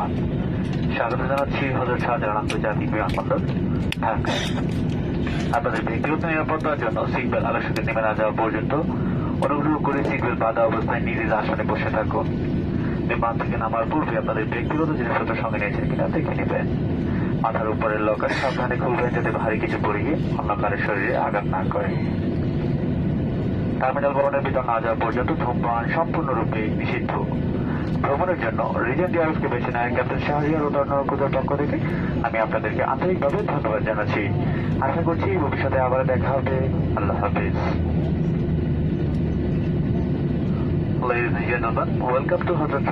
রহমান। স্বাগত জানাচ্ছি হযরত শাহজালাল আন্তর্জাতিক বিমানবন্দর, ঢাকা। আপনাদের ব্যক্তিগত নিরাপত্তার জন্য সিটবেল্ট আলোচনাতে নেমে না যাওয়া পর্যন্ত অনুগ্রহ করে সিটবেল্ট বাঁধা অবস্থায় নিজ আসনে বসে থাকুন। বিমান থেকে নামার পূর্বে আপনাদের ব্যক্তিগত জিনিসপত্র সঙ্গে নিয়েছেন কিনা দেখে নেবেন। মাথার উপরের লকার সাবধানে খুলবেন যাতে ভারী কিছু পড়িয়ে অন্য কারোর শরীরে আঘাত না করে। টার্মিনাল ভবনের ভিতর না যাওয়া পর্যন্ত ধূমপান সম্পূর্ণরূপে নিষিদ্ধ। ভ্রমণের জন্য রিজেন্ট এয়ারওয়েজকে বেছে নেয় ক্যাপ্টেন শাহরিয়ার ও তার নৌকোদের পক্ষ থেকে আমি আপনাদেরকে আন্তরিকভাবে ধন্যবাদ জানাচ্ছি। আশা করছি ভবিষ্যতে আবার দেখা হবে। আল্লাহ হাফিজ। Ladies and gentlemen, welcome to Hajrat